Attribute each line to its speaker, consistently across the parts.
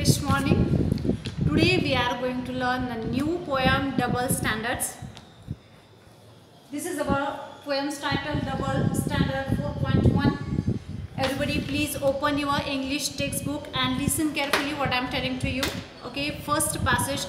Speaker 1: fresh morning. Today we are going to learn a new poem, Double Standards. This is our poem's title, Double Standard 4.1. Everybody please open your English textbook and listen carefully what I am telling to you. Okay, first passage,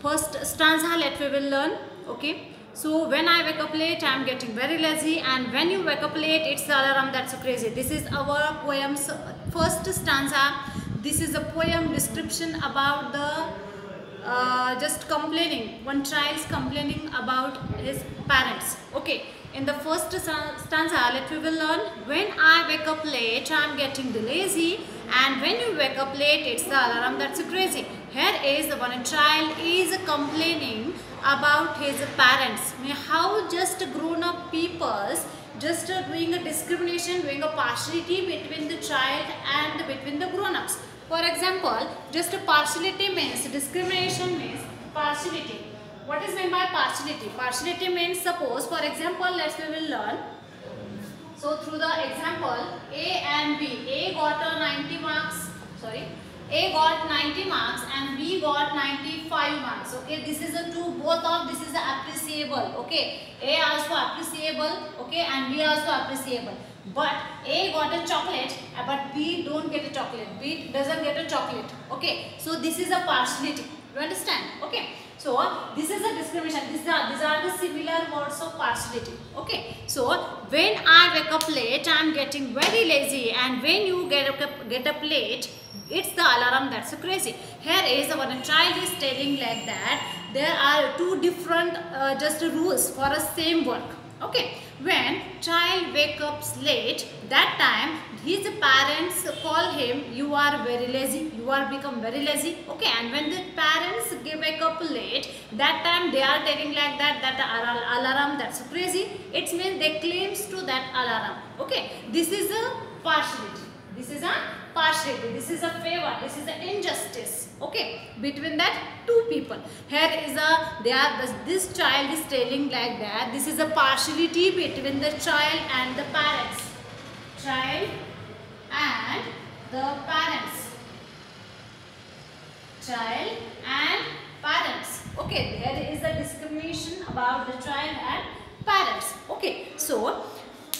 Speaker 1: first stanza let we will learn. Okay, so when I wake up late I am getting very lazy, and when you wake up late it's the alarm that's so crazy. This is our poem's first stanza. This is a poem description about the just complaining. One child is complaining about his parents. Okay, in the first stanza let we will learn, when I wake up late I am getting lazy, and when you wake up late it's the alarm that's so crazy. Here is when a child is complaining about his parents. How just grown up peoples just doing a discrimination, doing a partiality between the child and between the grown-ups. For example, just a partiality means, discrimination means partiality. What is meant by partiality? Partiality means, suppose for example, we will learn. So through the example, A and B, A got a 90 marks, A got 90 marks and B got 95 marks. Okay, this is a two, both of this is appreciable. Okay, A also appreciable, okay, and B also appreciable. But A got a chocolate, but B don't get a chocolate. B doesn't get a chocolate. Okay, so this is a partiality. You understand? Okay, so this is a discrimination. These are the similar words of partiality. Okay, so when I wake up late, I am getting very lazy, and when you get up late, it's the alarm that's so crazy. Here is when a child is telling like that, there are two different just rules for a same work. Okay, when child wakes up late, that time his parents call him, you are very lazy, you are become very lazy. Okay, and when the parents wake up late, that time they are telling like that alarm that's crazy. It means they claims to that alarm. Okay, this is a partiality. This is a partiality. This is a favor. This is an injustice. Okay, between that two people. Here is this child is telling like that. This is a partiality between the child and the parents. Child and the parents. Child and parents. Okay, there is a discrimination about the child and parents. Okay, so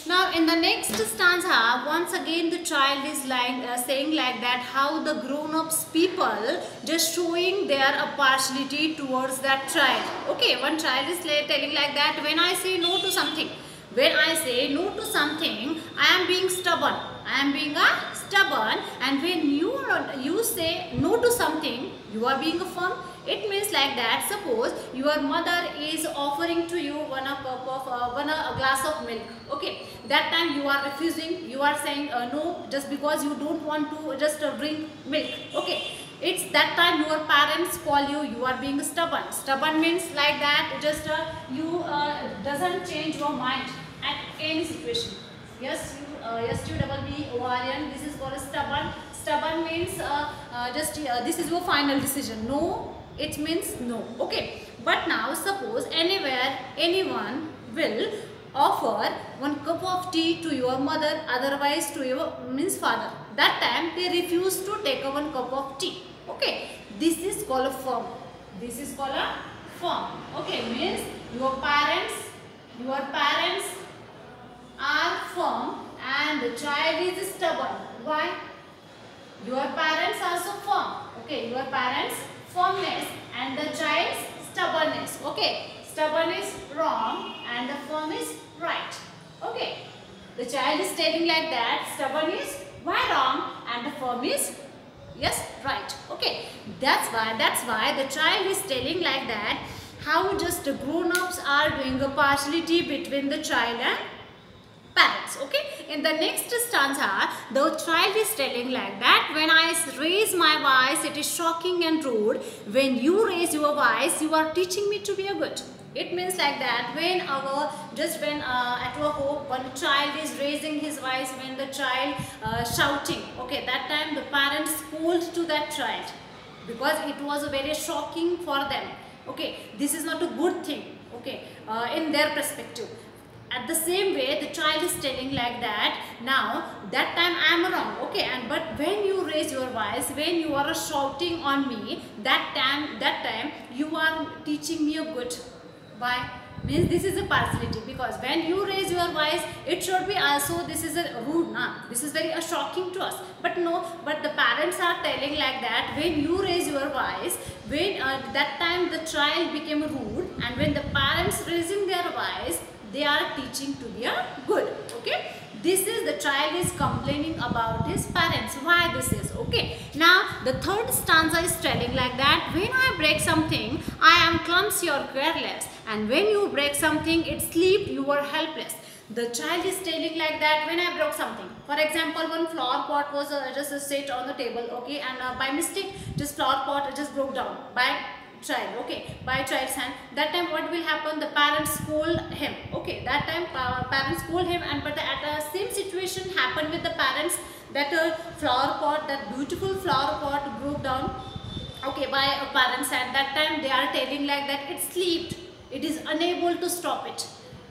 Speaker 1: now in the next stanza, once again the child is saying like that, how the grown-ups people just showing their partiality towards that child. Okay, one child is telling like that, when I say no to something, I am being stubborn. I am being stubborn, and when you say no to something, you are being firm. It means like that, suppose your mother is offering to you a glass of milk. Okay, that time you are refusing, you are saying no, just because you don't want to just drink milk. Okay, it's that time your parents call you, you are being stubborn. Stubborn means like that, just you doesn't change your mind at any situation. Yes, this is called stubborn. Stubborn means this is your final decision. No, it means no. Okay, but now suppose anywhere anyone will offer one cup of tea to your mother, otherwise to your father. That time they refuse to take one cup of tea. Okay, this is called a firm. This is called a firm. Okay, means your parents are firm and the child is stubborn. Why? Your parents are so firm. Okay, your parents firmness and the child's stubbornness. Okay, stubborn is wrong and the firm is right. Okay, the child is telling like that, stubborn is why wrong and the firm is yes right. Okay, that's why the child is telling like that, how just the grown-ups are doing a partiality between the child and parents. Okay, in the next stanza the child is telling like that, when I raise my voice it is shocking and rude, when you raise your voice you are teaching me to be a good. It means like that, when at our home one child is raising his voice, when the child shouting, okay, that time the parents scold to that child because it was very shocking for them. Okay, this is not a good thing. Okay, in their perspective. At the same way, the child is telling like that, now that time I am wrong, okay, and but when you raise your voice, when you are shouting on me, that time you are teaching me a good. Why? Means this is a partiality, because when you raise your voice, it should be also this is a rude, na? This is very shocking to us. But no, but the parents are telling like that, when you raise your voice, when that time the child became rude, and when the parents raising their voice, they are teaching to their good. Okay, this is the child is complaining about his parents. Why this is? Okay, now the third stanza is telling like that, when I break something, I am clumsy or careless, and when you break something, it sleep, you are helpless. The child is telling like that, when I broke something. For example, one flower pot was just set on the table, okay, and by mistake, this flower pot just broke down by child, okay, by child's hand. That time what will happen? The parents scold him, okay, that time parents scold him, and but at the same situation happened with the parents, that flower pot, that beautiful flower pot broke down, okay, by parents hand. That time they are telling like that, it slept, it is unable to stop it.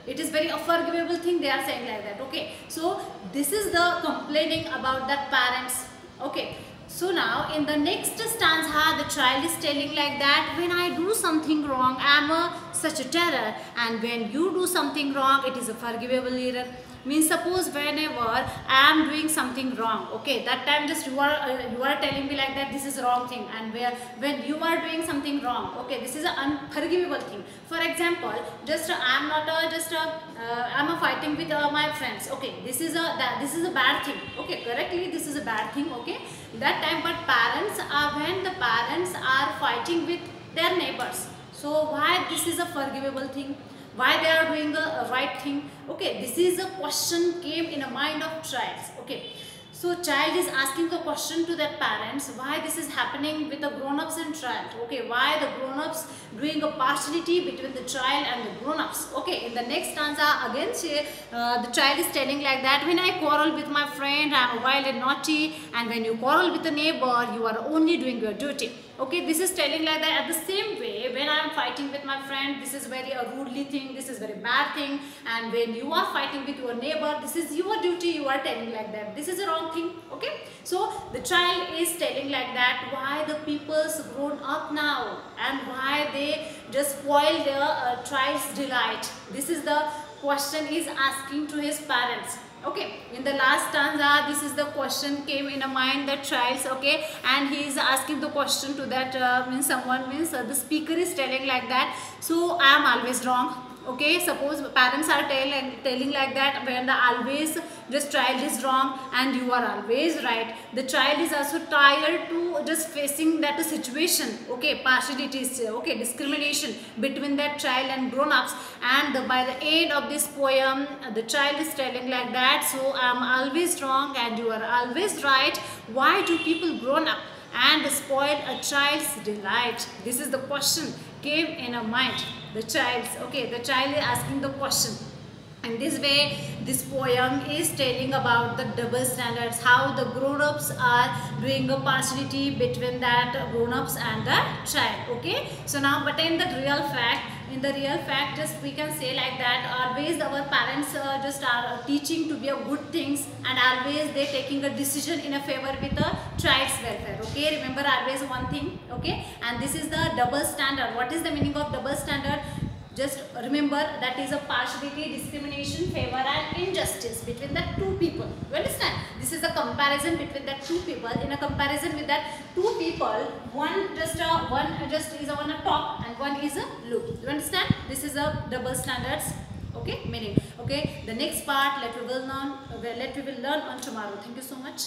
Speaker 1: It is very unforgivable thing they are saying like that, okay. So this is the complaining about that parents, okay. So now in the next stanza, the child is telling like that, when I do something wrong, I am such a terror, and when you do something wrong, it is a forgivable error. Means suppose whenever I am doing something wrong, okay, that time just you are telling me like that, this is a wrong thing, and when you are doing something wrong, okay, this is an unforgivable thing. For example, just I am not I'm fighting with my friends, okay, this is a bad thing, okay, correctly this is a bad thing, okay, that time. But parents are, when the parents are fighting with their neighbors, so why this is a forgivable thing? Why they are doing the right thing? Okay, this is a question came in a mind of child. Okay, so child is asking the question to their parents, why this is happening with the grown-ups and child. Okay, why the grown-ups doing a partiality between the child and the grown-ups. Okay, in the next stanza again the child is telling like that, when I quarrel with my friend, I am wild and naughty, and when you quarrel with the neighbor, you are only doing your duty. Okay, this is telling like that. At the same way, when I am fighting with my friend, this is very a rudely thing, this is very bad thing, and when you are fighting with your neighbor, this is your duty, you are telling like that, this is a wrong thing. Okay, so the child is telling like that, why the people's grown up now, and why they just spoil their child's delight. This is the question is asking to his parents. Okay, in the last stanza, this is the question came in a mind that child's, okay, and he is asking the question to that means someone, means the speaker is telling like that, so I am always wrong. Okay, suppose parents are telling like that, when the always this child is wrong and you are always right. The child is also tired to just facing that situation, okay, partialities, okay, discrimination between that child and grown-ups. And by the end of this poem, the child is telling like that, so I am always wrong and you are always right. Why do people grown up and spoil a child's delight? This is the question came in a mind, the child's. Okay, the child is asking the question. And this way, this poem is telling about the double standards, how the grown-ups are doing a partiality between that grown-ups and the child. Okay, so now, but in the real fact, just we can say like that, always our parents just are teaching to be a good things, and always they taking a decision in a favor with the child's welfare. Okay, remember always one thing. Okay, and this is the double standard. What is the meaning of double standard? Just remember, that is a partiality, discrimination, favor and injustice between the two people. You understand? This is a comparison between the two people. In a comparison with that two people, one just is on a top and one is a low. You understand? This is a double standards. Okay, meaning. Okay, the next part let we will learn on tomorrow. Thank you so much.